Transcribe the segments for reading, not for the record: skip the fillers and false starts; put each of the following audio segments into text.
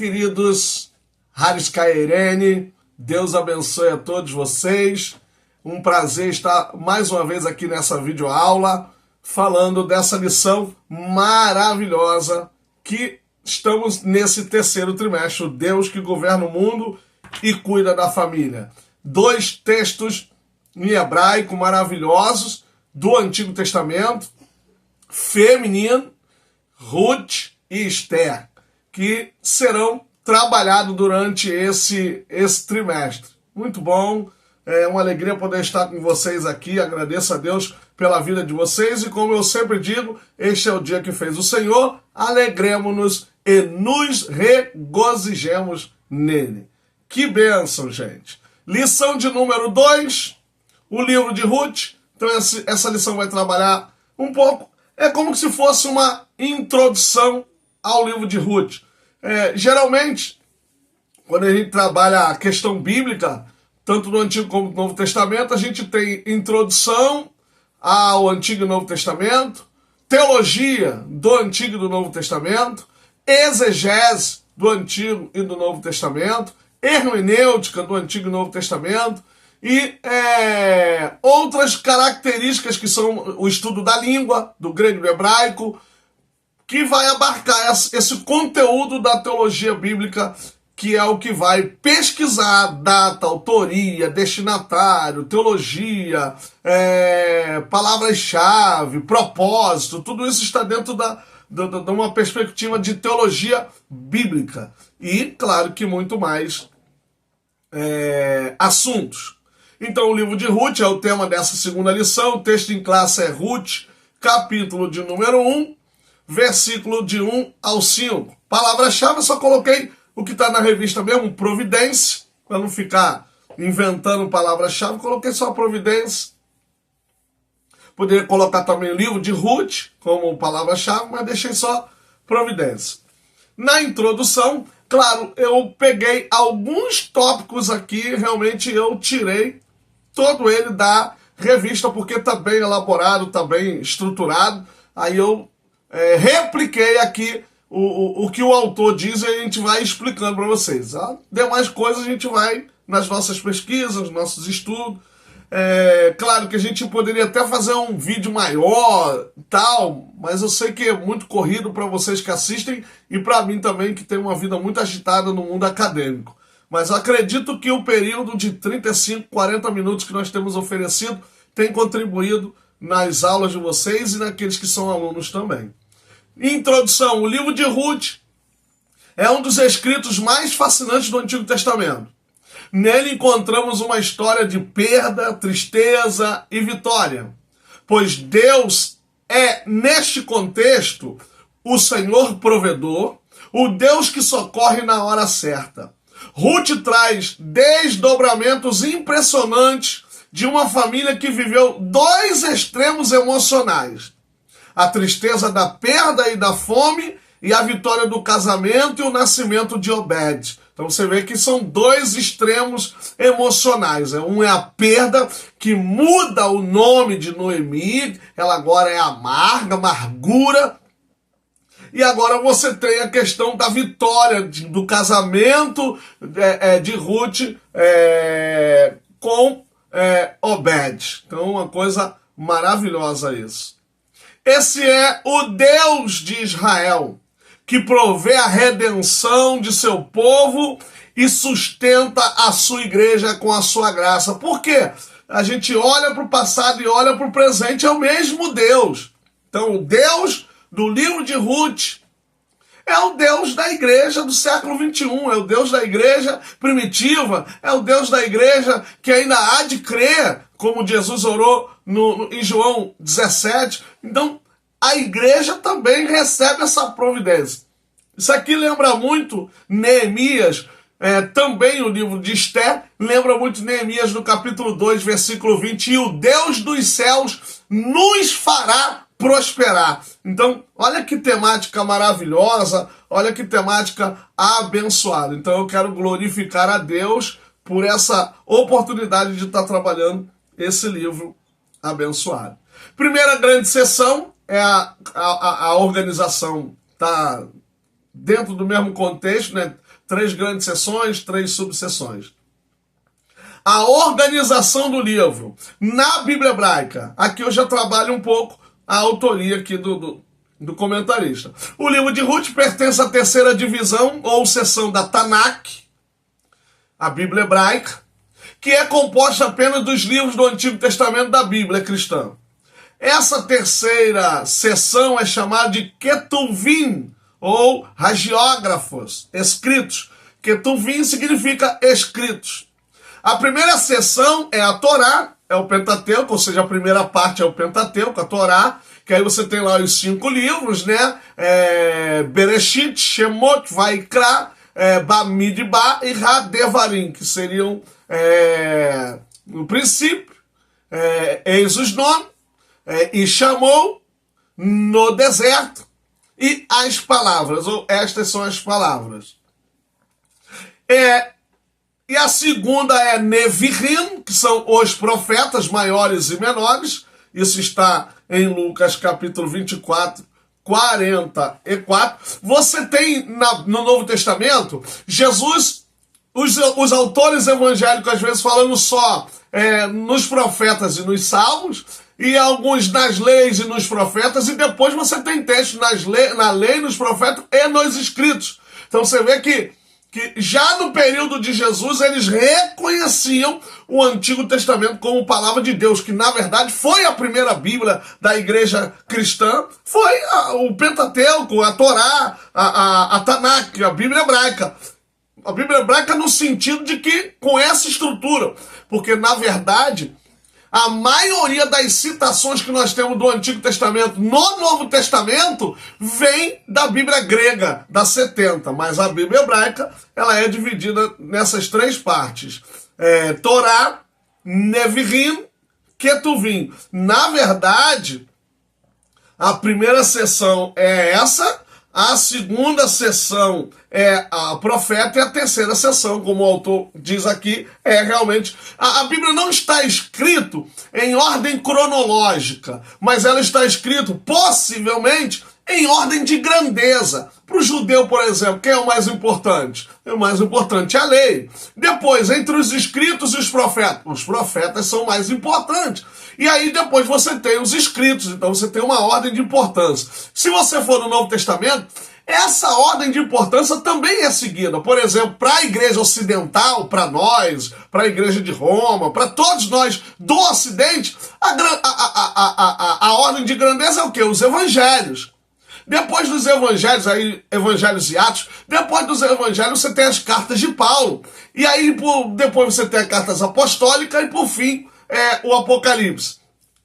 queridos Harisca e Irene, Deus abençoe a todos vocês. Um prazer estar mais uma vez aqui nessa videoaula, falando dessa lição maravilhosa que estamos nesse terceiro trimestre, o Deus que governa o mundo e cuida da família. 2 textos em hebraico maravilhosos do Antigo Testamento, feminino, Ruth e Esther, que serão trabalhados durante esse trimestre. Muito bom, é uma alegria poder estar com vocês aqui, agradeço a Deus pela vida de vocês e como eu sempre digo, este é o dia que fez o Senhor, alegremos-nos e nos regozijemos nele. Que bênção, gente! Lição de número 2, o livro de Ruth. Então essa lição vai trabalhar um pouco, é como se fosse uma introdução ao livro de Ruth. Geralmente, quando a gente trabalha a questão bíblica, tanto no Antigo como no Novo Testamento, a gente tem introdução ao Antigo e Novo Testamento, teologia do Antigo e do Novo Testamento, exegese do Antigo e do Novo Testamento, hermenêutica do Antigo e Novo Testamento, e outras características que são o estudo da língua, do grego e do hebraico, que vai abarcar esse conteúdo da teologia bíblica, que é o que vai pesquisar data, autoria, destinatário, teologia, palavras-chave, propósito, tudo isso está dentro de uma perspectiva de teologia bíblica. E, claro, que muito mais assuntos. Então, o livro de Ruth é o tema dessa segunda lição. O texto em classe é Ruth, capítulo de número 1, versículo de 1 ao 5. Palavra-chave, eu só coloquei o que está na revista mesmo, providência, para não ficar inventando palavra-chave, coloquei só providência. Poderia colocar também o livro de Ruth como palavra-chave, mas deixei só providência. Na introdução, claro, eu peguei alguns tópicos aqui, realmente eu tirei todo ele da revista, porque está bem elaborado, está bem estruturado. Aí eu repliquei aqui o que o autor diz e a gente vai explicando para vocês. As demais coisas a gente vai nas nossas pesquisas, nos nossos estudos. Claro que a gente poderia até fazer um vídeo maior, tal, mas eu sei que é muito corrido para vocês que assistem e para mim também, que tem uma vida muito agitada no mundo acadêmico. Mas eu acredito que o período de 35, 40 minutos que nós temos oferecido tem contribuído nas aulas de vocês e naqueles que são alunos também. Introdução: o livro de Ruth é um dos escritos mais fascinantes do Antigo Testamento. Nele encontramos uma história de perda, tristeza e vitória, pois Deus é, neste contexto, o Senhor provedor, o Deus que socorre na hora certa. Ruth traz desdobramentos impressionantes de uma família que viveu 2 extremos emocionais: a tristeza da perda e da fome e a vitória do casamento e o nascimento de Obed. Então você vê que são 2 extremos emocionais. Um é a perda, que muda o nome de Noemi, ela agora é amargura. E agora você tem a questão da vitória do casamento de Ruth com Obed. Então uma coisa maravilhosa isso. Esse é o Deus de Israel, que provê a redenção de seu povo e sustenta a sua igreja com a sua graça. Por quê? A gente olha para o passado e olha para o presente, é o mesmo Deus. Então, o Deus do livro de Ruth é o Deus da igreja do século 21, é o Deus da igreja primitiva, é o Deus da igreja que ainda há de crer, como Jesus orou em João 17. Então, a igreja também recebe essa providência. Isso aqui lembra muito Neemias, também o livro de Esther, lembra muito Neemias no capítulo 2, versículo 20, e o Deus dos céus nos fará prosperar. Então, olha que temática maravilhosa, olha que temática abençoada. Então, eu quero glorificar a Deus por essa oportunidade de estar trabalhando esse livro abençoado. Primeira grande sessão é a organização, tá dentro do mesmo contexto, né? 3 grandes seções, 3 subseções. A organização do livro na Bíblia hebraica. Aqui eu já trabalho um pouco a autoria aqui do comentarista. O livro de Ruth pertence à terceira divisão ou seção da Tanakh, a Bíblia hebraica, que é composta apenas dos livros do Antigo Testamento da Bíblia cristã. Essa terceira seção é chamada de Ketuvim, ou hagiógrafos, escritos. Ketuvim significa escritos. A primeira seção é a Torá, é o Pentateuco, ou seja, a primeira parte é o Pentateuco, a Torá, que aí você tem lá os 5 livros, né? Bereshit, Shemot, Vaikra, Bamidbar e Hadevarim, que seriam, no princípio, eis os nomes, e chamou no deserto, e as palavras, ou estas são as palavras. E a segunda é Nevirim, que são os profetas maiores e menores. Isso está em Lucas capítulo 24, 44. Você tem no Novo Testamento, Jesus, os autores evangélicos às vezes falando só nos profetas e nos salmos, e alguns nas leis e nos profetas, e depois você tem textos na lei, nos profetas e nos escritos. Então você vê que já no período de Jesus eles reconheciam o Antigo Testamento como palavra de Deus, que na verdade foi a primeira Bíblia da igreja cristã, foi o Pentateuco, a Torá, a Tanakh, a Bíblia hebraica. A Bíblia hebraica no sentido de que com essa estrutura, porque na verdade a maioria das citações que nós temos do Antigo Testamento no Novo Testamento vem da Bíblia grega, da 70. Mas a Bíblia hebraica ela é dividida nessas 3 partes. Torá, Nevirim, Ketuvim. Na verdade, a primeira seção é essa, a segunda seção é a profeta e a terceira seção, como o autor diz aqui, é realmente... A Bíblia não está escrito em ordem cronológica, mas ela está escrito, possivelmente, em ordem de grandeza. Para o judeu, por exemplo, quem é o mais importante? O mais importante é a lei. Depois, entre os escritos e os profetas são mais importantes. E aí depois você tem os escritos, então você tem uma ordem de importância. Se você for no Novo Testamento, essa ordem de importância também é seguida. Por exemplo, para a igreja ocidental, para nós, para a igreja de Roma, para todos nós do Ocidente, a ordem de grandeza é o quê? Os evangelhos. Depois dos evangelhos, aí, evangelhos e Atos, depois dos evangelhos você tem as cartas de Paulo. E aí depois você tem as cartas apostólicas e por fim o Apocalipse.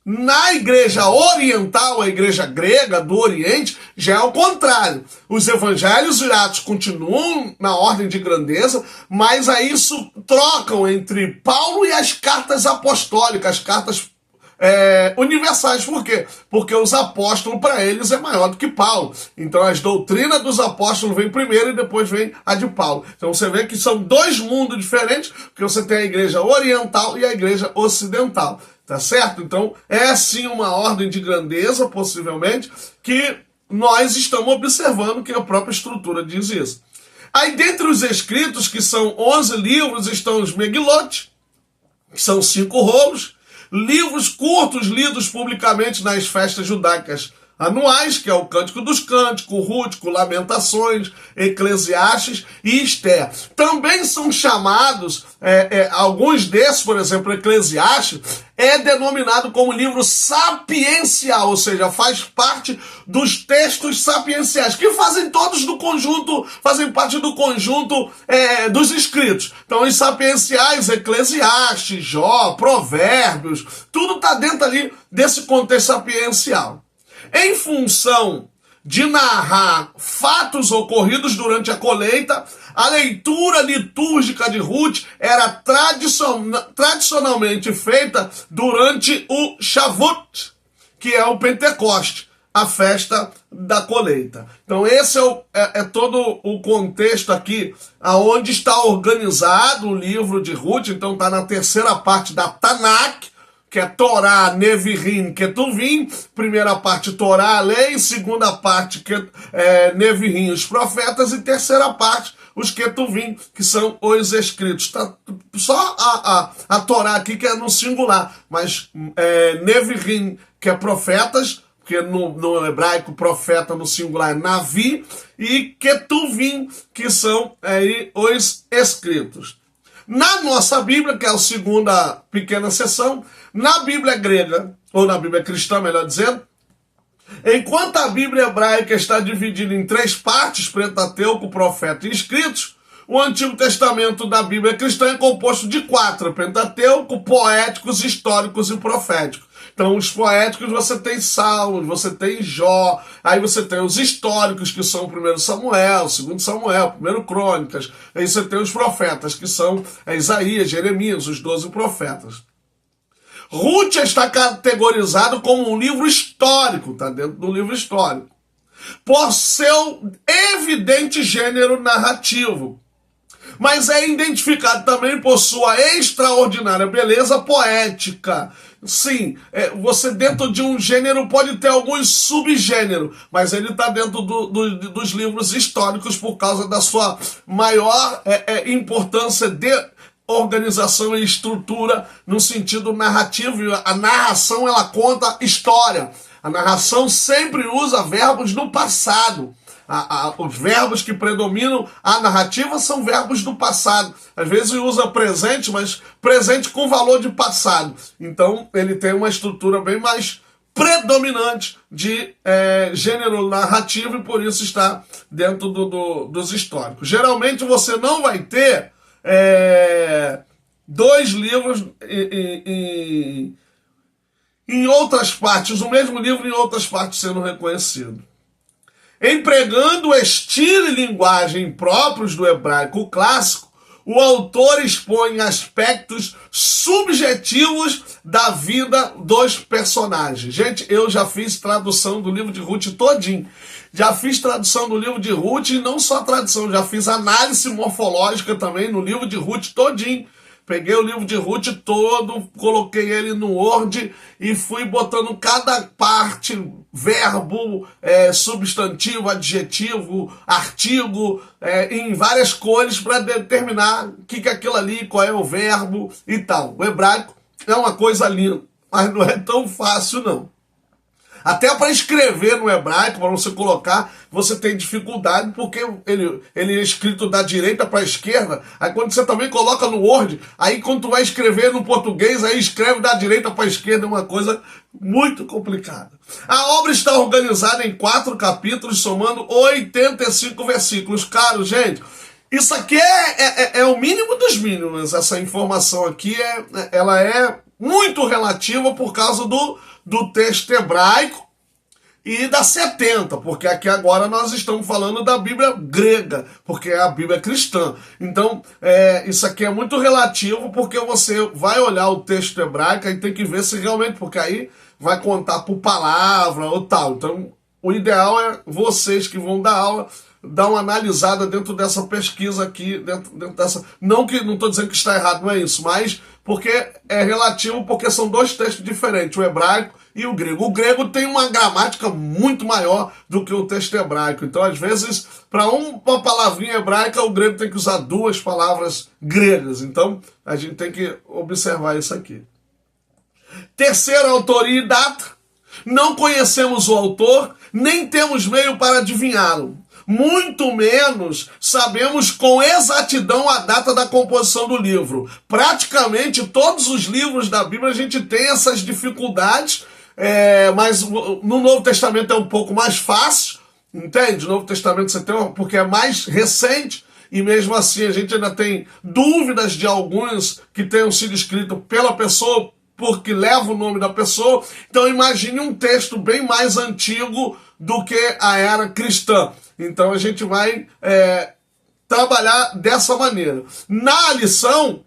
Na igreja oriental, a igreja grega do Oriente, já é o contrário. Os evangelhos e Atos continuam na ordem de grandeza, mas aí isso trocam entre Paulo e as cartas apostólicas, as cartas universais. Por quê? Porque os apóstolos, para eles, é maior do que Paulo. Então as doutrinas dos apóstolos vêm primeiro e depois vem a de Paulo. Então você vê que são 2 mundos diferentes, porque você tem a igreja oriental e a igreja ocidental. Tá certo? Então é sim uma ordem de grandeza, possivelmente, que nós estamos observando, que a própria estrutura diz isso. Aí dentre os escritos, que são 11 livros, estão os Megilot, que são 5 rolos, livros curtos lidos publicamente nas festas judaicas anuais, que é o Cântico dos Cânticos, Rútico, Lamentações, Eclesiastes e Esther. Também são chamados, alguns desses, por exemplo, Eclesiastes, é denominado como livro sapiencial, ou seja, faz parte dos textos sapienciais, que fazem parte do conjunto dos escritos. Então, os sapienciais, Eclesiastes, Jó, Provérbios, tudo está dentro ali desse contexto sapiencial. Em função de narrar fatos ocorridos durante a colheita, a leitura litúrgica de Ruth era tradicionalmente feita durante o Shavuot, que é o Pentecoste, a festa da colheita. Então esse é todo o contexto aqui, aonde está organizado o livro de Ruth. Então está na terceira parte da Tanakh, que é Torá, Nevirim, Ketuvim. Primeira parte, Torá, a lei. Segunda parte, Nevirim, os profetas. E terceira parte, os Ketuvim, que são os escritos. Tá só a Torá aqui que é no singular, mas Nevirim, que é profetas, porque no hebraico profeta no singular é Navi, e Ketuvim, que são aí os escritos. Na nossa Bíblia, que é a segunda pequena seção, na Bíblia grega, ou na Bíblia cristã, melhor dizendo, enquanto a Bíblia hebraica está dividida em 3 partes, Pentateuco, Profeta e Escritos, o Antigo Testamento da Bíblia cristã é composto de 4, Pentateuco, poéticos, históricos e proféticos. Então, os poéticos, você tem Salmos, você tem Jó, aí você tem os históricos, que são o 1 Samuel, 2 Samuel, 1 Crônicas, aí você tem os profetas, que são Isaías, Jeremias, os 12 profetas. Ruth está categorizado como um livro histórico, está dentro do livro histórico, por seu evidente gênero narrativo, mas é identificado também por sua extraordinária beleza poética. Sim, você dentro de um gênero pode ter alguns subgêneros, mas ele está dentro dos livros históricos por causa da sua maior importância de organização e estrutura no sentido narrativo. A narração, ela conta história. A narração sempre usa verbos do passado. Os verbos que predominam a narrativa são verbos do passado. Às vezes usa presente, mas presente com valor de passado. Então ele tem uma estrutura bem mais predominante de gênero narrativo e por isso está dentro dos históricos. Geralmente você não vai ter 2 livros em outras partes, o mesmo livro em outras partes sendo reconhecido. Empregando o estilo e linguagem próprios do hebraico clássico, o autor expõe aspectos subjetivos da vida dos personagens. Gente, eu já fiz tradução do livro de Ruth todinho. Já fiz tradução do livro de Ruth e não só tradução, já fiz análise morfológica também no livro de Ruth todinho. Peguei o livro de Ruth todo, coloquei ele no Word e fui botando cada parte, verbo, substantivo, adjetivo, artigo, em várias cores para determinar o que é aquilo ali, qual é o verbo e tal. O hebraico é uma coisa linda, mas não é tão fácil não. Até para escrever no hebraico, para você colocar, você tem dificuldade, porque ele é escrito da direita para a esquerda. Aí quando você também coloca no Word, aí quando tu vai escrever no português, aí escreve da direita para a esquerda, é uma coisa muito complicada. A obra está organizada em 4 capítulos, somando 85 versículos. Caro, gente, isso aqui é o mínimo dos mínimos. Essa informação aqui ela é muito relativa por causa do texto hebraico e da 70, porque aqui agora nós estamos falando da Bíblia grega, porque é a Bíblia cristã. Então, isso aqui é muito relativo, porque você vai olhar o texto hebraico e tem que ver se realmente, porque aí vai contar por palavra ou tal. Então, o ideal é vocês que vão dar aula, dar uma analisada dentro dessa pesquisa aqui, dentro dessa... Não estou dizendo que está errado, não é isso, mas porque é relativo, porque são 2 textos diferentes, o hebraico e o grego. O grego tem uma gramática muito maior do que o texto hebraico. Então, às vezes, para uma palavrinha hebraica, o grego tem que usar 2 palavras gregas. Então, a gente tem que observar isso aqui. Terceira, autoria e data. Não conhecemos o autor, nem temos meio para adivinhá-lo. Muito menos sabemos com exatidão a data da composição do livro. Praticamente todos os livros da Bíblia a gente tem essas dificuldades, mas no Novo Testamento é um pouco mais fácil, entende? No Novo Testamento você tem, porque é mais recente, e mesmo assim a gente ainda tem dúvidas de alguns que tenham sido escritos pela pessoa, porque leva o nome da pessoa. Então imagine um texto bem mais antigo do que a era cristã. Então a gente vai trabalhar dessa maneira. Na lição,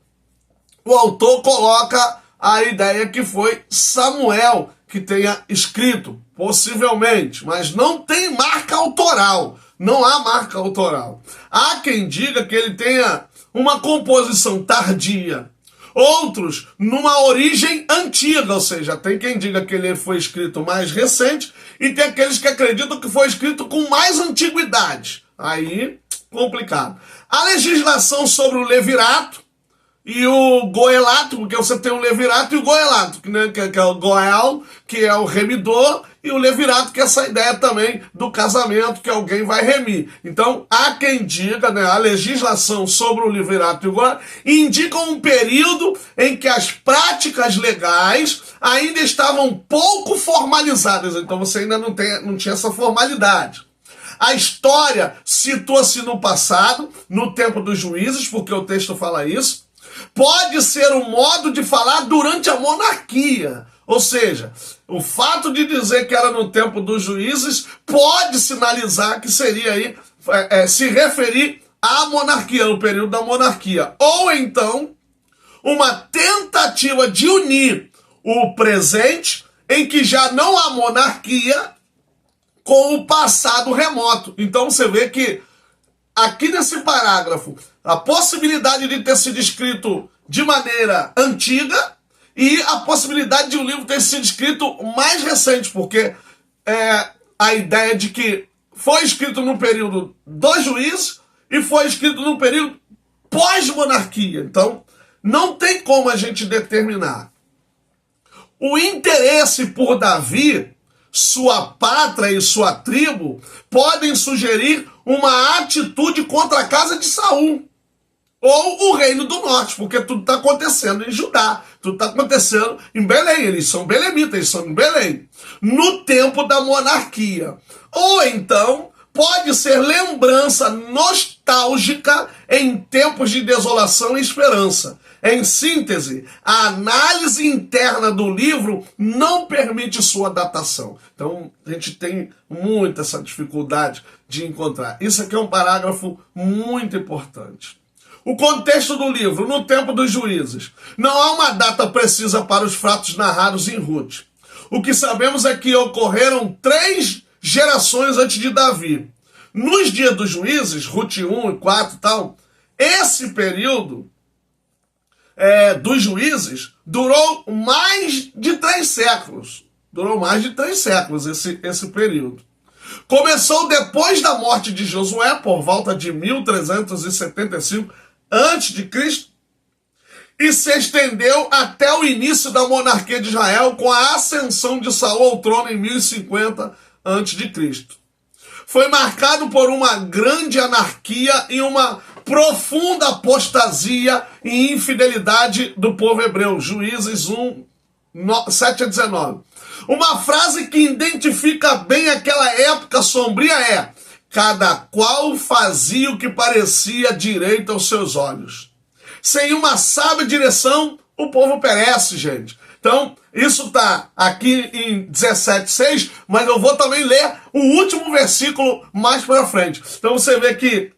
o autor coloca a ideia que foi Samuel que tenha escrito, possivelmente, mas não tem marca autoral. Não há marca autoral. Há quem diga que ele tenha uma composição tardia, outros numa origem antiga, ou seja, tem quem diga que ele foi escrito mais recente e tem aqueles que acreditam que foi escrito com mais antiguidade. Aí complicado. A legislação sobre o levirato e o goelato, porque você tem o levirato e o goelato, né, que é o goel, que é o remidor, e o levirato, que é essa ideia também do casamento, que alguém vai remir. Então, há quem diga, né, a legislação sobre o levirato e o goelato indicam um período em que as práticas legais ainda estavam pouco formalizadas, então você ainda não tinha essa formalidade. A história situa-se no passado, no tempo dos juízes, porque o texto fala isso. Pode ser um modo de falar durante a monarquia. Ou seja, o fato de dizer que era no tempo dos juízes pode sinalizar que seria aí se referir à monarquia, no período da monarquia. Ou então, uma tentativa de unir o presente, em que já não há monarquia, com o passado remoto. Então você vê que aqui nesse parágrafo, a possibilidade de ter sido escrito de maneira antiga e a possibilidade de um livro ter sido escrito mais recente, porque a ideia de que foi escrito no período dos juízes e foi escrito no período pós-monarquia. Então, não tem como a gente determinar. O interesse por Davi, sua pátria e sua tribo podem sugerir uma atitude contra a casa de Saul ou o reino do norte, porque tudo está acontecendo em Judá, tudo está acontecendo em Belém, eles são belemitas, eles são em Belém, no tempo da monarquia. Ou então pode ser lembrança nostálgica em tempos de desolação e esperança. Em síntese, a análise interna do livro não permite sua datação. Então, a gente tem muita essa dificuldade de encontrar. Isso aqui é um parágrafo muito importante. O contexto do livro, no tempo dos juízes. Não há uma data precisa para os fatos narrados em Ruth. O que sabemos é que ocorreram 3 gerações antes de Davi. Nos dias dos juízes, Ruth 1 e 4 e tal, esse período dos juízes durou mais de 3 séculos. Durou mais de 3 séculos esse período. Começou depois da morte de Josué, por volta de 1375 a.C., e se estendeu até o início da monarquia de Israel, com a ascensão de Saul ao trono em 1050 a.C. Foi marcado por uma grande anarquia e uma profunda apostasia e infidelidade do povo hebreu. Juízes 1, 7 a 19. Uma frase que identifica bem aquela época sombria é: cada qual fazia o que parecia direito aos seus olhos. Sem uma sábia direção, o povo perece, gente. Então, isso está aqui em 17:6, mas eu vou também ler o último versículo mais para frente. Então você vê que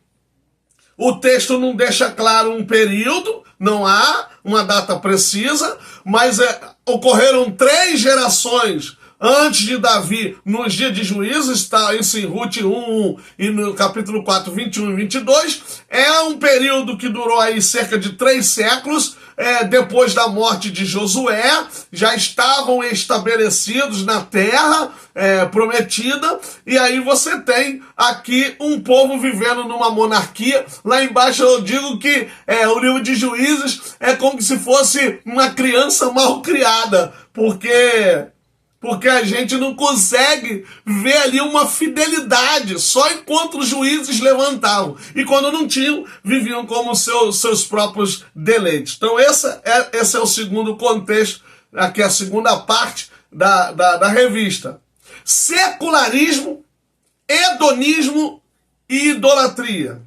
o texto não deixa claro um período, não há uma data precisa, mas ocorreram 3 gerações antes de Davi, nos dias de juízes, está isso em Ruth 1 e no capítulo 4, 21 e 22. É um período que durou aí cerca de 3 séculos, depois da morte de Josué, já estavam estabelecidos na terra prometida, e aí você tem aqui um povo vivendo numa monarquia. Lá embaixo eu digo que o livro de Juízes é como se fosse uma criança mal criada, porque a gente não consegue ver ali uma fidelidade, só enquanto os juízes levantavam. E quando não tinham, viviam como seus próprios deleites. Então esse é o segundo contexto, aqui é a segunda parte da revista. Secularismo, hedonismo e idolatria.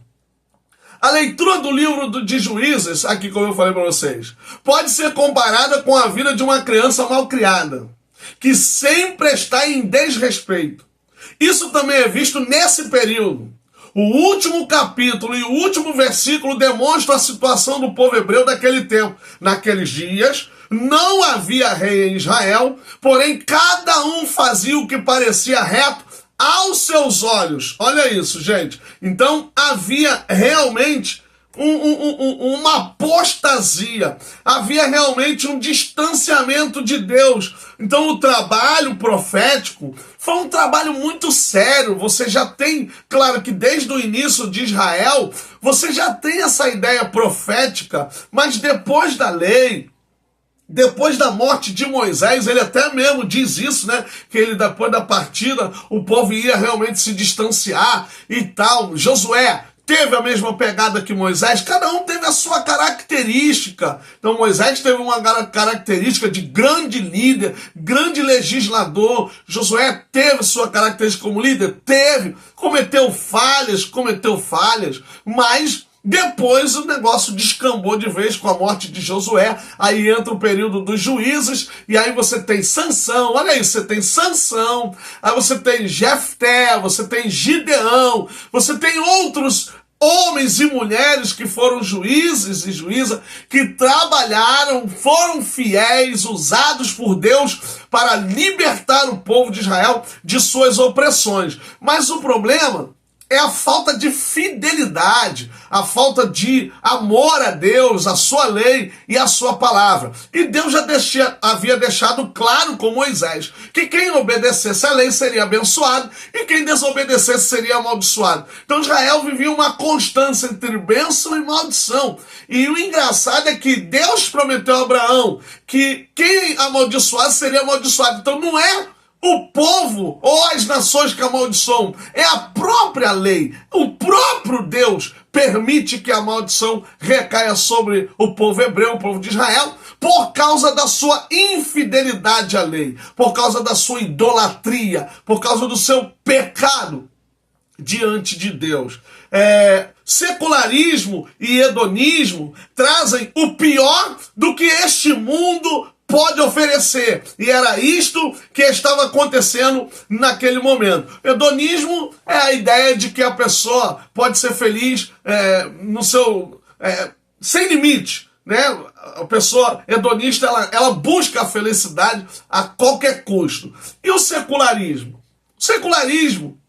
A leitura do livro de Juízes, aqui como eu falei para vocês, pode ser comparada com a vida de uma criança mal criada, que sempre está em desrespeito. Isso também é visto nesse período. O último capítulo e o último versículo demonstram a situação do povo hebreu daquele tempo. Naqueles dias, não havia rei em Israel, porém cada um fazia o que parecia reto aos seus olhos. Olha isso, gente. Então havia realmente uma apostasia, havia realmente um distanciamento de Deus. Então o trabalho profético foi um trabalho muito sério. Você já tem, claro que desde o início de Israel, você já tem essa ideia profética, mas depois da lei, depois da morte de Moisés, ele até mesmo diz isso, né? Que ele, depois da partida, o povo ia realmente se distanciar e tal. Josué teve a mesma pegada que Moisés, cada um teve a sua característica. Então Moisés teve uma característica de grande líder, grande legislador. Josué teve sua característica como líder? Teve. Cometeu falhas, mas depois o negócio descambou de vez com a morte de Josué. Aí entra o período dos juízes, e aí você tem Sansão, olha aí, você tem Sansão, aí você tem Jefté, você tem Gideão, você tem outros homens e mulheres que foram juízes e juízas, que trabalharam, foram fiéis, usados por Deus para libertar o povo de Israel de suas opressões. Mas o problema é a falta de fidelidade, a falta de amor a Deus, a sua lei e a sua palavra. E Deus já havia deixado claro com Moisés que quem obedecesse a lei seria abençoado e quem desobedecesse seria amaldiçoado. Então Israel vivia uma constância entre bênção e maldição. E o engraçado é que Deus prometeu a Abraão que quem amaldiçoasse seria amaldiçoado. Então não é o povo ou as nações que amaldiçoam, é a própria lei. O próprio Deus permite que a maldição recaia sobre o povo hebreu, o povo de Israel, por causa da sua infidelidade à lei, por causa da sua idolatria, por causa do seu pecado diante de Deus. Secularismo e hedonismo trazem o pior do que este mundo pode oferecer. E era isto que estava acontecendo naquele momento. Hedonismo é a ideia de que a pessoa pode ser feliz no seu sem limite, né? A pessoa hedonista, ela busca a felicidade a qualquer custo. E o secularismo? O secularismo,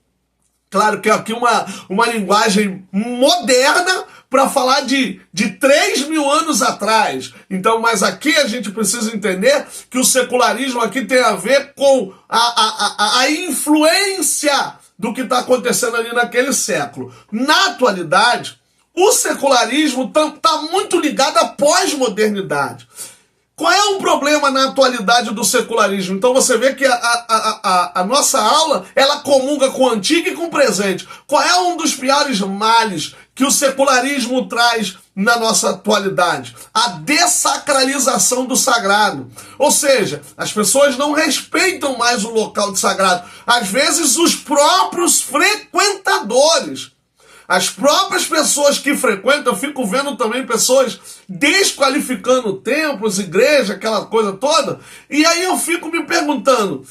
claro que é aqui uma linguagem moderna para falar de 3.000 anos atrás. Então, mas aqui a gente precisa entender que o secularismo aqui tem a ver com a influência do que está acontecendo ali naquele século. Na atualidade, o secularismo está muito ligado à pós-modernidade. Qual é o problema na atualidade do secularismo? Então você vê que a nossa aula, ela comunga com o antigo e com o presente. Qual é um dos piores males que o secularismo traz na nossa atualidade? A dessacralização do sagrado. Ou seja, as pessoas não respeitam mais o local de sagrado. Às vezes os próprios frequentadores, as próprias pessoas que frequentam, eu fico vendo também pessoas desqualificando templos, igreja, aquela coisa toda, e aí eu fico me perguntando,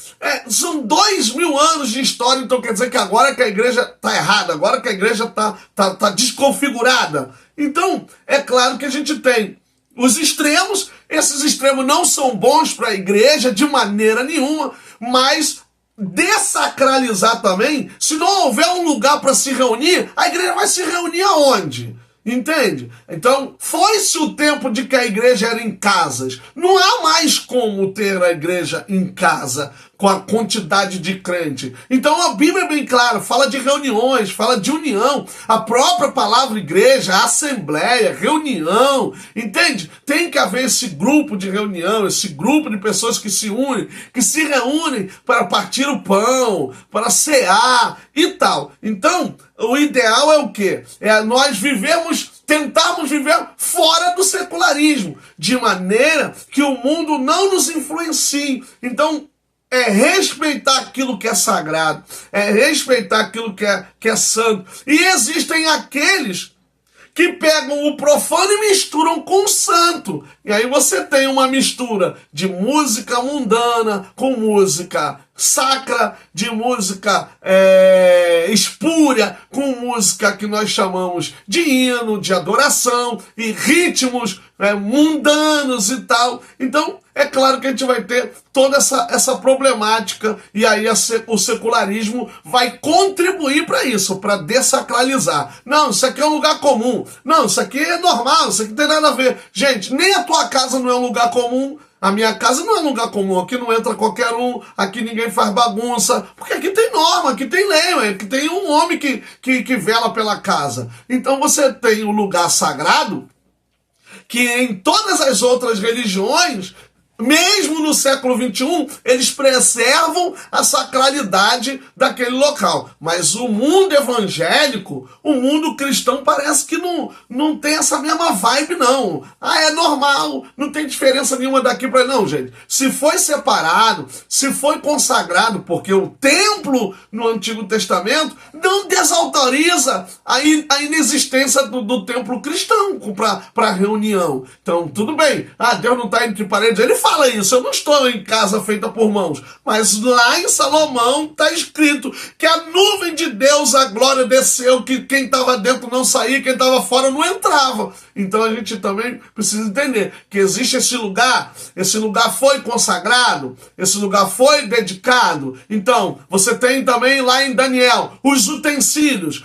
são 2.000 anos de história, então quer dizer que agora que a igreja está errada, agora que a igreja tá desconfigurada. Então, é claro que a gente tem os extremos, esses extremos não são bons para a igreja de maneira nenhuma, mas dessacralizar também, se não houver um lugar para se reunir, a igreja vai se reunir aonde? Entende? Então, foi-se o tempo de que a igreja era em casas. Não há mais como ter a igreja em casa com a quantidade de crente. Então a Bíblia é bem clara, fala de reuniões, fala de união. A própria palavra igreja, assembleia, reunião, entende? Tem que haver esse grupo de reunião, esse grupo de pessoas que se unem, que se reúnem para partir o pão, para cear e tal. Então, o ideal é o quê? É nós tentarmos viver fora do secularismo, de maneira que o mundo não nos influencie. Então, é respeitar aquilo que é sagrado, é respeitar aquilo que é santo. E existem aqueles que pegam o profano e misturam com o santo. E aí você tem uma mistura de música mundana com música sacra, de música espúria, com música que nós chamamos de hino, de adoração, e ritmos mundanos e tal. Então, é claro que a gente vai ter toda essa problemática, e aí o secularismo vai contribuir para isso, para dessacralizar. Não, isso aqui é um lugar comum. Não, isso aqui é normal, isso aqui não tem nada a ver. Gente, nem a tua casa não é um lugar comum. A minha casa não é um lugar comum, aqui não entra qualquer um, aqui ninguém faz bagunça, porque aqui tem norma, aqui tem lei, aqui tem um homem que vela pela casa. Então você tem o lugar sagrado, que em todas as outras religiões, mesmo no século XXI, eles preservam a sacralidade daquele local. Mas o mundo evangélico, o mundo cristão, parece que não tem essa mesma vibe, não. Ah, é normal, não tem diferença nenhuma daqui para... Não, gente. Se foi separado, se foi consagrado, porque o templo no Antigo Testamento não desautoriza a inexistência do templo cristão para reunião. Então, tudo bem. Ah, Deus não está entre paredes. Ele fala isso, eu não estou em casa feita por mãos, mas lá em Salomão está escrito que a nuvem de Deus, a glória desceu, que quem estava dentro não saía, quem estava fora não entrava. Então a gente também precisa entender que existe esse lugar foi consagrado, esse lugar foi dedicado. Então, você tem também lá em Daniel, os utensílios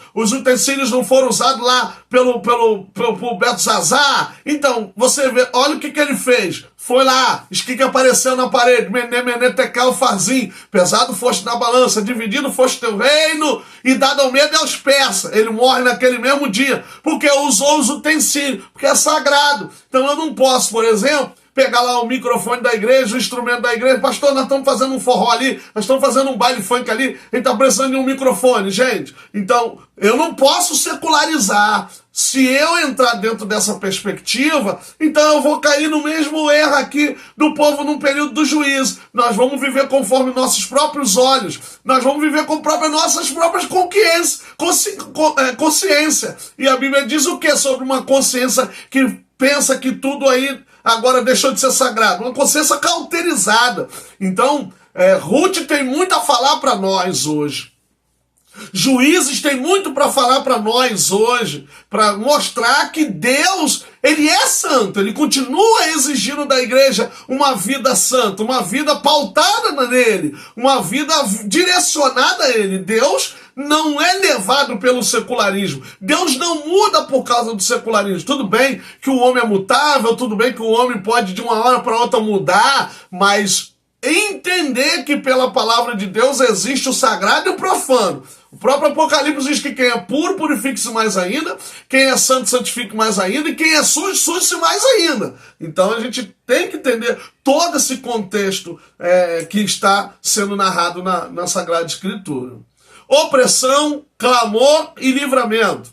não foram usados lá pelo Beltesazar. Então, você vê, olha o que ele fez. Foi lá, o que apareceu na parede? Mené, Tekel, Farzim. Pesado foste na balança, dividido foste teu reino, e dado ao medo aos persas. Ele morre naquele mesmo dia, porque usou os utensílios, porque é sagrado. Então eu não posso, por exemplo, pegar lá o microfone da igreja, o instrumento da igreja. Pastor, nós estamos fazendo um forró ali, nós estamos fazendo um baile funk ali, a gente está precisando de um microfone, gente. Então, eu não posso secularizar. Se eu entrar dentro dessa perspectiva, então eu vou cair no mesmo erro aqui do povo num período do juízo. Nós vamos viver conforme nossos próprios olhos. Nós vamos viver com nossas próprias consciência. E a Bíblia diz o que sobre uma consciência que pensa que tudo aí agora deixou de ser sagrado? Uma consciência cauterizada. Então, Ruth tem muito a falar para nós hoje. Juízes têm muito para falar para nós hoje, para mostrar que Deus, ele é santo, ele continua exigindo da igreja uma vida santa, uma vida pautada nele, uma vida direcionada a ele. Deus não é levado pelo secularismo. Deus não muda por causa do secularismo. Tudo bem que o homem é mutável, tudo bem que o homem pode de uma hora para outra mudar, mas entender que pela palavra de Deus existe o sagrado e o profano. O próprio Apocalipse diz que quem é puro, purifique-se mais ainda, quem é santo, santifique mais ainda, e quem é sujo, suje-se mais ainda. Então a gente tem que entender todo esse contexto que está sendo narrado na Sagrada Escritura. Opressão, clamor e livramento.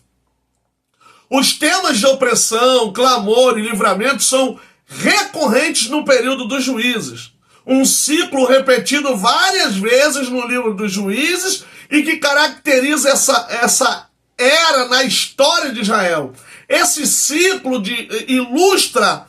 Os temas de opressão, clamor e livramento são recorrentes no período dos juízes. Um ciclo repetido várias vezes no livro dos Juízes e que caracteriza essa era na história de Israel. Esse ciclo ilustra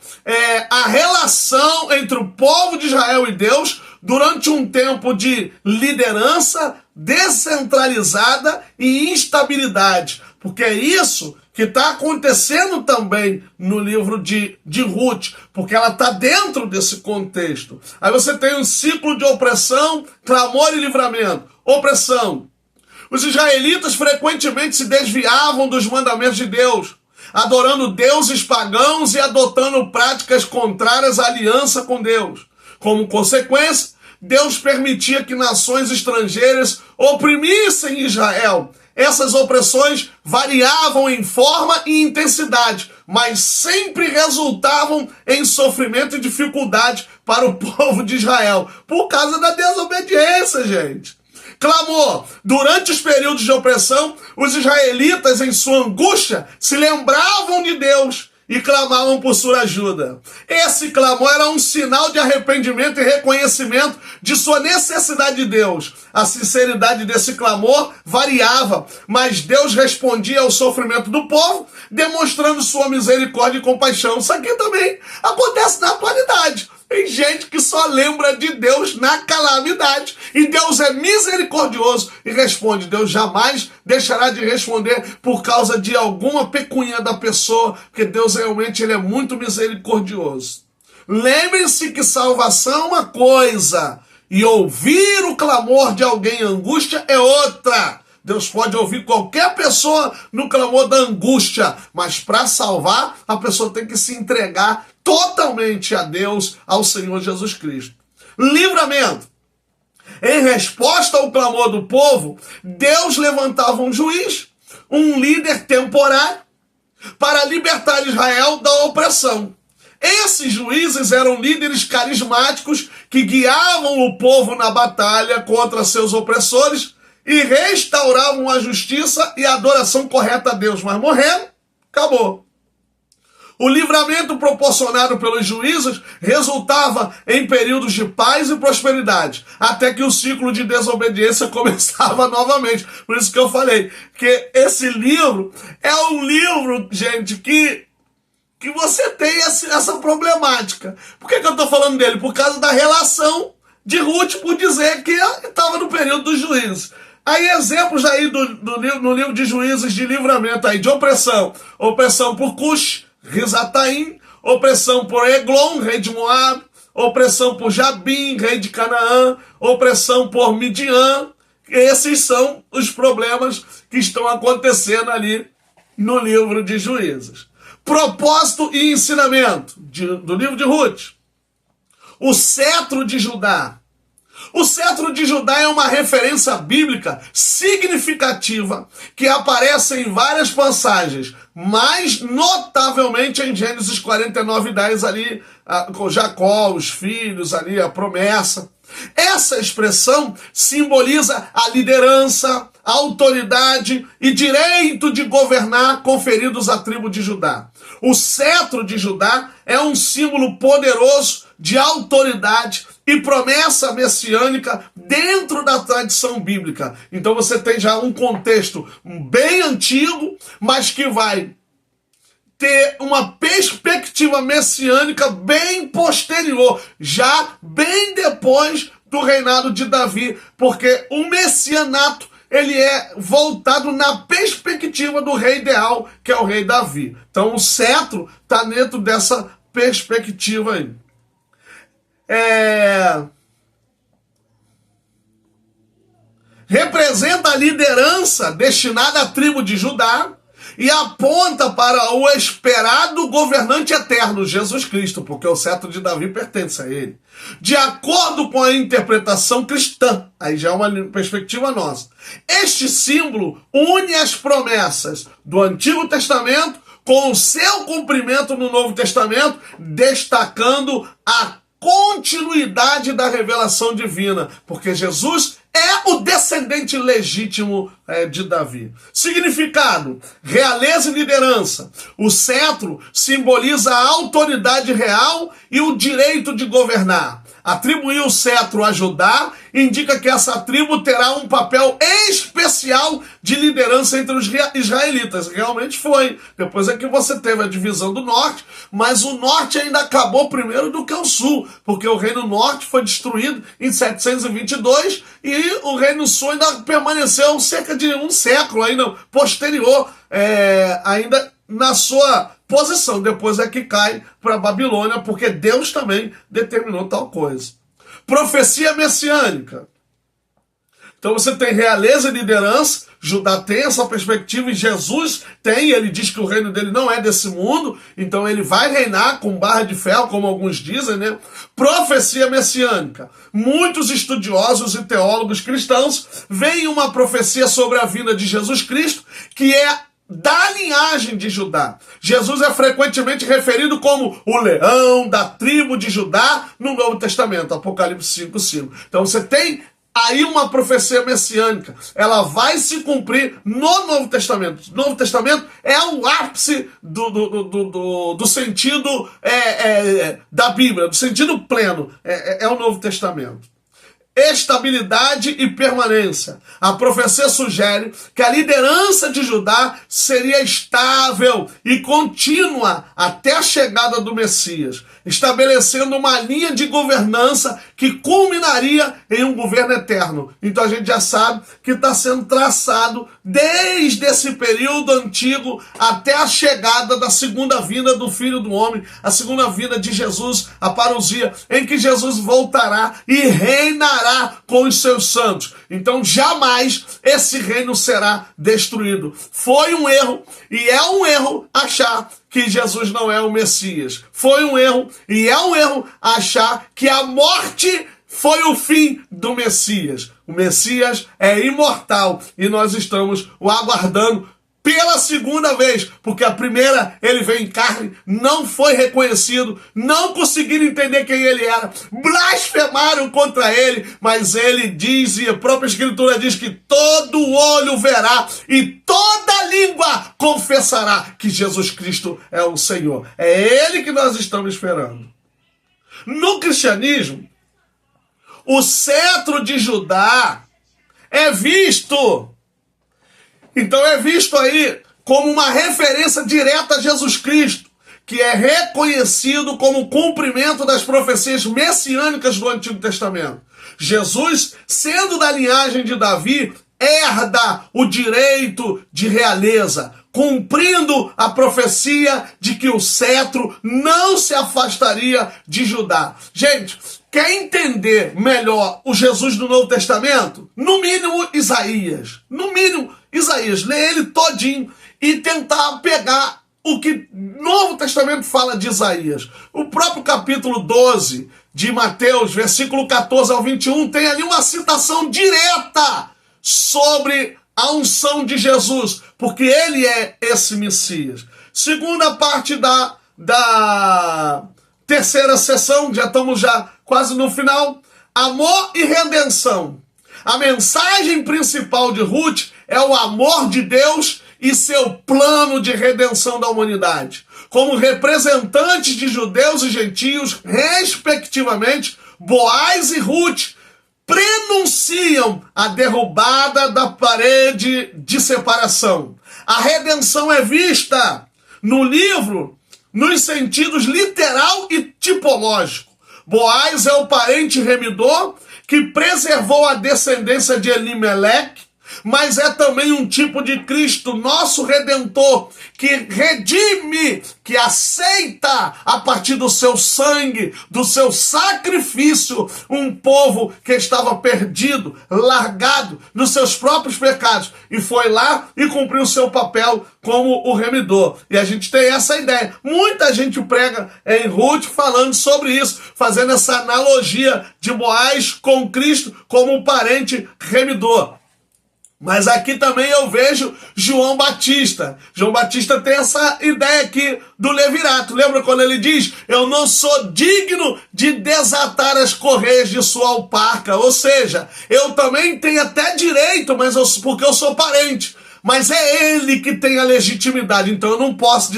a relação entre o povo de Israel e Deus durante um tempo de liderança descentralizada e instabilidade. Porque é isso que está acontecendo também no livro de Ruth, porque ela está dentro desse contexto. Aí você tem um ciclo de opressão, clamor e livramento. Opressão. Os israelitas frequentemente se desviavam dos mandamentos de Deus, adorando deuses pagãos e adotando práticas contrárias à aliança com Deus. Como consequência, Deus permitia que nações estrangeiras oprimissem Israel. Essas opressões variavam em forma e intensidade, mas sempre resultavam em sofrimento e dificuldade para o povo de Israel, por causa da desobediência, gente. Clamor. Durante os períodos de opressão, os israelitas, em sua angústia, se lembravam de Deus e clamavam por sua ajuda. Esse clamor era um sinal de arrependimento e reconhecimento de sua necessidade de Deus. A sinceridade desse clamor variava, mas Deus respondia ao sofrimento do povo, demonstrando sua misericórdia e compaixão. Isso aqui também acontece na atualidade. Tem gente que só lembra de Deus na calamidade. E Deus é misericordioso e responde. Deus jamais deixará de responder por causa de alguma pecunia da pessoa, porque Deus realmente ele é muito misericordioso. Lembre-se que salvação é uma coisa e ouvir o clamor de alguém em angústia é outra. Deus pode ouvir qualquer pessoa no clamor da angústia, mas para salvar, a pessoa tem que se entregar totalmente a Deus, ao Senhor Jesus Cristo. Livramento. Em resposta ao clamor do povo, Deus levantava um juiz, um líder temporário, para libertar Israel da opressão. Esses juízes eram líderes carismáticos que guiavam o povo na batalha contra seus opressores e restauravam a justiça e a adoração correta a Deus. Mas morrendo, acabou. O livramento proporcionado pelos juízes resultava em períodos de paz e prosperidade, até que o ciclo de desobediência começava novamente. Por isso que eu falei que esse livro é um livro, gente, que você tem essa problemática. Por que eu estou falando dele? Por causa da relação de Ruth, por dizer que estava no período dos juízes. Aí exemplos aí no livro de Juízes de livramento aí, de opressão. Opressão por Cush, Risataim, opressão por Eglon, rei de Moab, opressão por Jabim, rei de Canaã, opressão por Midian. Esses são os problemas que estão acontecendo ali no livro de Juízes. Propósito e ensinamento do livro de Ruth. O cetro de Judá. O cetro de Judá é uma referência bíblica significativa que aparece em várias passagens, mas notavelmente em Gênesis 49:10 ali, com Jacó, os filhos ali, a promessa. Essa expressão simboliza a liderança, a autoridade e direito de governar conferidos à tribo de Judá. O cetro de Judá é um símbolo poderoso de autoridade e promessa messiânica dentro da tradição bíblica. Então você tem já um contexto bem antigo, mas que vai ter uma perspectiva messiânica bem posterior, já bem depois do reinado de Davi, porque o messianato ele é voltado na perspectiva do rei ideal, que é o rei Davi. Então o cetro está dentro dessa perspectiva aí. Representa a liderança destinada à tribo de Judá e aponta para o esperado governante eterno, Jesus Cristo, porque o cetro de Davi pertence a ele. De acordo com a interpretação cristã, aí já é uma perspectiva nossa, este símbolo une as promessas do Antigo Testamento com o seu cumprimento no Novo Testamento, destacando a continuidade da revelação divina, porque Jesus é o descendente legítimo de Davi. Significado: realeza e liderança. O cetro simboliza a autoridade real e o direito de governar. Atribuir o cetro a Judá indica que essa tribo terá um papel especial de liderança entre os israelitas. Realmente foi. Depois é que você teve a divisão do norte, mas o norte ainda acabou primeiro do que o sul, porque o reino norte foi destruído em 722 e o reino sul ainda permaneceu cerca de um século ainda posterior, ainda na sua posição. Depois é que cai para a Babilônia, porque Deus também determinou tal coisa. Profecia messiânica. Então você tem realeza e liderança. Judá tem essa perspectiva e Jesus tem. Ele diz que o reino dele não é desse mundo, então ele vai reinar com barra de ferro, como alguns dizem, né? Profecia messiânica. Muitos estudiosos e teólogos cristãos veem uma profecia sobre a vinda de Jesus Cristo que é da linhagem de Judá. Jesus é frequentemente referido como o leão da tribo de Judá no Novo Testamento, Apocalipse 5:5. Então você tem aí uma profecia messiânica. Ela vai se cumprir no Novo Testamento. O Novo Testamento é o ápice do sentido da Bíblia, do sentido pleno. É o Novo Testamento. estabilidade e permanência. A profecia sugere que a liderança de Judá seria estável e contínua até a chegada do Messias, estabelecendo uma linha de governança que culminaria em um governo eterno. Então a gente já sabe que está sendo traçado desde esse período antigo até a chegada da segunda vinda do Filho do Homem, a segunda vinda de Jesus, a parousia, em que Jesus voltará e reinará com os seus santos. Então jamais esse reino será destruído. Foi um erro e é um erro achar que Jesus não é o Messias. Foi um erro e é um erro achar que a morte foi o fim do Messias. O Messias é imortal e nós estamos o aguardando pela segunda vez, porque a primeira ele veio em carne, não foi reconhecido, não conseguiram entender quem ele era, blasfemaram contra ele, mas ele diz, e a própria Escritura diz que todo olho verá e toda língua confessará que Jesus Cristo é o Senhor. É ele que nós estamos esperando. No cristianismo, o cetro de Judá é visto aí como uma referência direta a Jesus Cristo, que é reconhecido como cumprimento das profecias messiânicas do Antigo Testamento. Jesus, sendo da linhagem de Davi, herda o direito de realeza, cumprindo a profecia de que o cetro não se afastaria de Judá. Gente, quer entender melhor o Jesus do Novo Testamento? No mínimo, Isaías. No mínimo, Isaías. Lê ele todinho e tentar pegar o que o Novo Testamento fala de Isaías. O próprio capítulo 12 de Mateus, versículo 14 ao 21, tem ali uma citação direta sobre a unção de Jesus, porque ele é esse Messias. Segunda parte da terceira sessão, já estamos quase no final. Amor e redenção. A mensagem principal de Ruth é o amor de Deus e seu plano de redenção da humanidade. Como representantes de judeus e gentios, respectivamente, Boaz e Ruth prenunciam a derrubada da parede de separação. A redenção é vista no livro nos sentidos literal e tipológico. Boaz é o parente remidor que preservou a descendência de Elimeleque, mas é também um tipo de Cristo, nosso Redentor, que redime, que aceita a partir do seu sangue, do seu sacrifício, um povo que estava perdido, largado nos seus próprios pecados, e foi lá e cumpriu o seu papel como o remidor. E a gente tem essa ideia. Muita gente prega em Ruth falando sobre isso, fazendo essa analogia de Boaz com Cristo como um parente remidor. Mas aqui também eu vejo João Batista. João Batista tem essa ideia aqui do levirato. Lembra quando ele diz: eu não sou digno de desatar as correias de sua alparca? Ou seja, eu também tenho até direito, mas porque eu sou parente. Mas é ele que tem a legitimidade, então eu não posso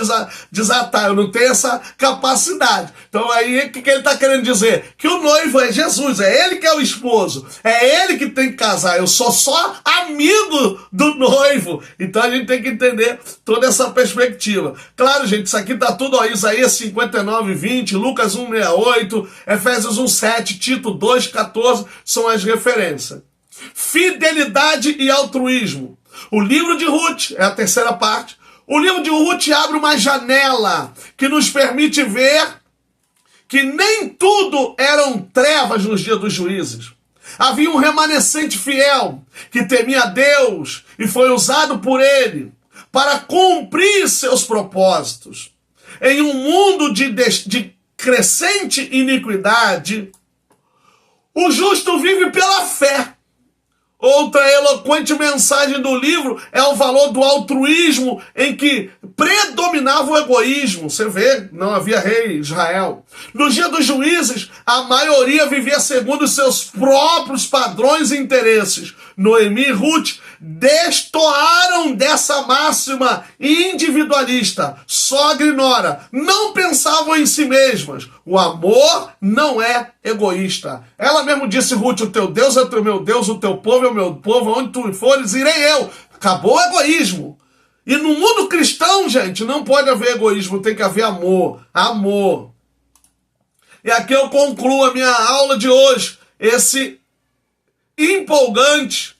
desatar, eu não tenho essa capacidade. Então aí o que ele está querendo dizer? Que o noivo é Jesus, é ele que é o esposo, é ele que tem que casar, eu sou só amigo do noivo. Então a gente tem que entender toda essa perspectiva. Claro, gente, isso aqui está tudo, ó, Isaías 59, 20, Lucas 1, 68, Efésios 1, 7, Tito 2, 14, são as referências. Fidelidade e altruísmo. O livro de Ruth é a terceira parte. O livro de Ruth abre uma janela que nos permite ver que nem tudo eram trevas nos dias dos juízes. Havia um remanescente fiel que temia Deus e foi usado por ele para cumprir seus propósitos. Em um mundo de crescente iniquidade, o justo vive pela fé. Outra eloquente mensagem do livro é o valor do altruísmo, em que predominava o egoísmo. Você vê, não havia rei em Israel. No dia dos juízes, a maioria vivia segundo os seus próprios padrões e interesses. Noemi e Ruth destoaram dessa máxima individualista. Sogra e nora não pensavam em si mesmas. O amor não é egoísta. Ela mesmo disse, Ruth, o teu Deus é o meu Deus, o teu povo é o meu povo, onde tu fores, irei eu. Acabou o egoísmo. E no mundo cristão, gente, não pode haver egoísmo, tem que haver amor. Amor. E aqui eu concluo a minha aula de hoje. Esse empolgante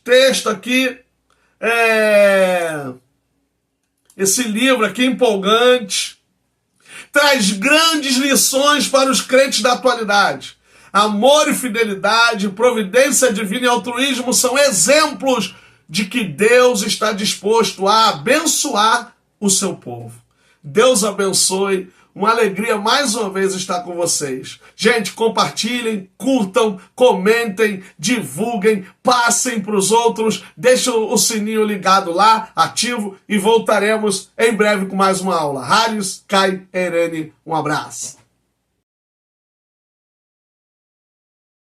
texto aqui, esse livro aqui empolgante, traz grandes lições para os crentes da atualidade. Amor e fidelidade, providência divina e altruísmo são exemplos de que Deus está disposto a abençoar o seu povo. Deus abençoe. Uma alegria mais uma vez estar com vocês. Gente, compartilhem, curtam, comentem, divulguem, passem para os outros, deixem o sininho ligado lá, ativo, e voltaremos em breve com mais uma aula. Haris Kai Erene, um abraço.